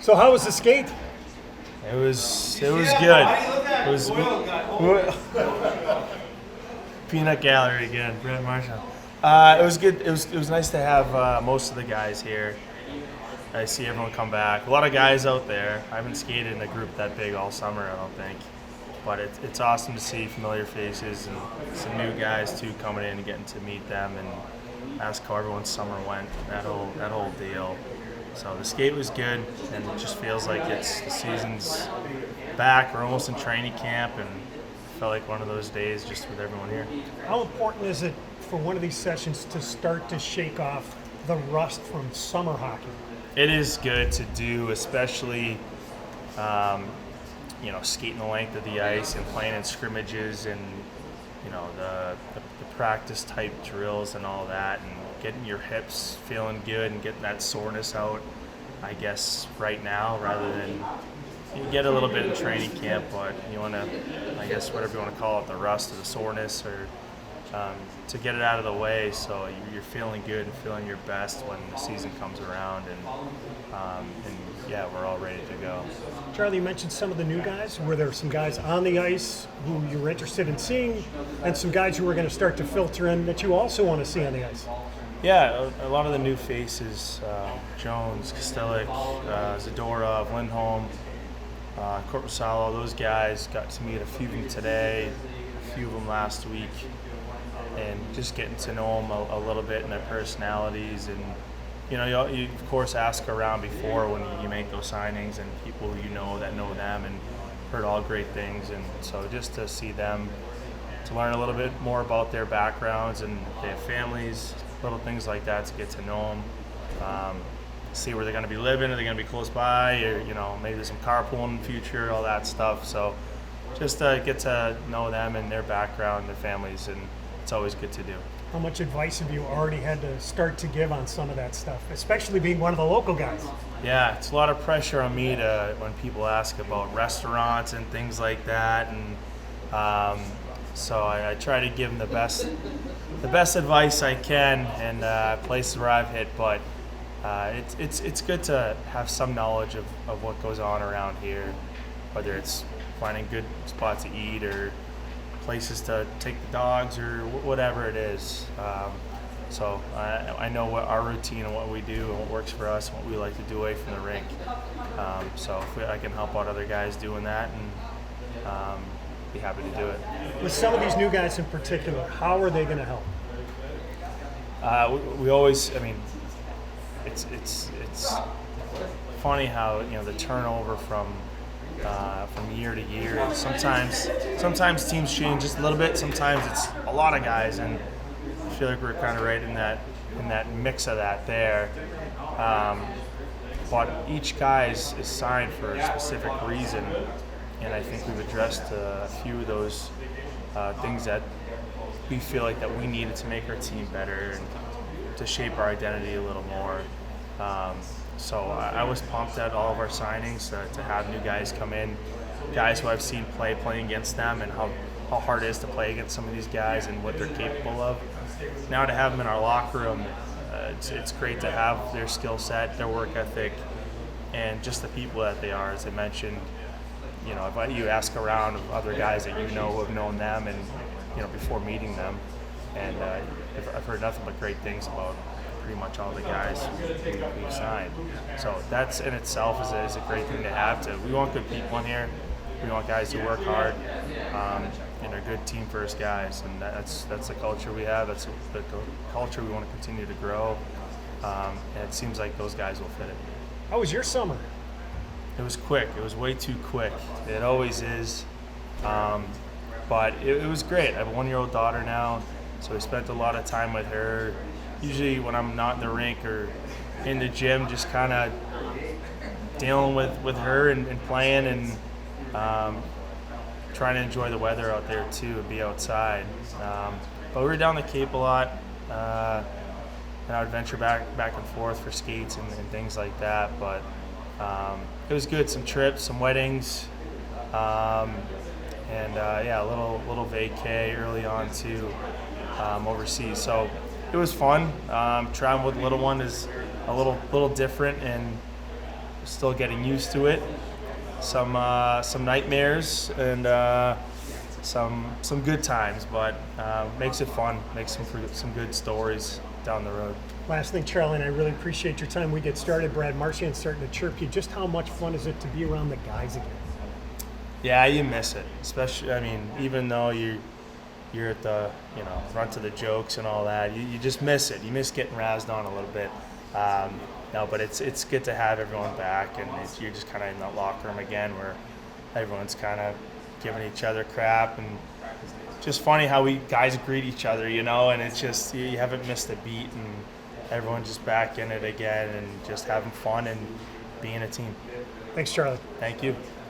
So how was the skate? It was good. It was Peanut Gallery again, Brent Marshall. It was good. It was nice to have most of the guys here. I see everyone come back. A lot of guys out there. I haven't skated in a group that big all summer, I don't think. But it's awesome to see familiar faces and some new guys too coming in and getting to meet them and ask how everyone's summer went. That whole deal. So the skate was good, and it just feels like the season's back. We're almost in training camp, and it felt like one of those days just with everyone here. How important is it for one of these sessions to start to shake off the rust from summer hockey? It is good to do, especially skating the length of the ice and playing in scrimmages and the practice type drills and all that, and getting your hips feeling good and getting that soreness out, I guess, right now, rather than you get a little bit in training camp, but you want to, I guess, whatever you want to call it, the rust or the soreness, or to get it out of the way so you're feeling good and feeling your best when the season comes around, and yeah, we're all ready to go. Charlie, you mentioned some of the new guys. Were there some guys on the ice who you were interested in seeing, and some guys who were going to start to filter in that you also want to see on the ice? Yeah, a lot of the new faces, Jones, Kostelik, Zadorov, Lindholm, Korpisalo, those guys, got to meet a few of them today, a few of them last week, and just getting to know them a little bit and their personalities. And you of course ask around before when you make those signings, and people that know them and heard all great things. And so just to see them, to learn a little bit more about their backgrounds and their families, little things like that, to get to know them, see where they're going to be living, are they going to be close by, or maybe there's some carpool in the future, all that stuff. So just get to know them and their background, their families, and it's always good to do. How much advice have you already had to start to give on some of that stuff, especially being one of the local guys? Yeah, it's a lot of pressure on me when people ask about restaurants and things like that, and so I try to give them the best advice I can, and places where I've hit. But it's good to have some knowledge of what goes on around here, whether it's finding good spots to eat or places to take the dogs or whatever it is. So I know what our routine and what we do and what works for us and what we like to do away from the rink. So if I can help out other guys doing that, and be happy to do it. With some of these new guys in particular, how are they going to help? We always, it's funny how the turnover from year to year. Sometimes teams change just a little bit. Sometimes it's a lot of guys, and I feel like we're kind of right in that mix of that there. But each guy is signed for a specific reason, and I think we've addressed a few of those things that we feel like that we needed to make our team better and to shape our identity a little more. So I was pumped at all of our signings to have new guys come in, guys who I've seen playing against them, and how hard it is to play against some of these guys and what they're capable of. Now to have them in our locker room, it's great to have their skill set, their work ethic, and just the people that they are. As I mentioned, if you ask around of other guys that who have known them and before meeting them, and I've heard nothing but great things about pretty much all the guys we've signed. So that's in itself is a great thing to have. We want good people in here. We want guys who work hard, and are good team first guys, and that's the culture we have. That's the culture we want to continue to grow, and it seems like those guys will fit it. How was your summer? It was quick. It was way too quick. It always is, but it was great. I have a 1-year-old daughter now, so I spent a lot of time with her. Usually when I'm not in the rink or in the gym, just kind of dealing with her and playing and trying to enjoy the weather out there too and be outside. But we were down the Cape a lot, and I would venture back and forth for skates and things like that. But it was good. Some trips, some weddings, and a little vacay early on too, overseas. So it was fun. Traveling with the little one is a little different, and still getting used to it. Some nightmares and some good times, but makes it fun. Makes some good stories down the road. Last thing, Charlie, and I really appreciate your time. We get started. Brad Marchand's starting to chirp you. Just how much fun is it to be around the guys again? Yeah, you miss it. Especially, I mean, even though you're at the front of the jokes and all that, you just miss it. You miss getting razzed on a little bit. No, but it's good to have everyone back, and you're just kind of in that locker room again where everyone's kind of giving each other crap, and just funny how we guys greet each other, and it's just you haven't missed a beat, and everyone's just back in it again and just having fun and being a team. Thanks, Charlie. Thank you.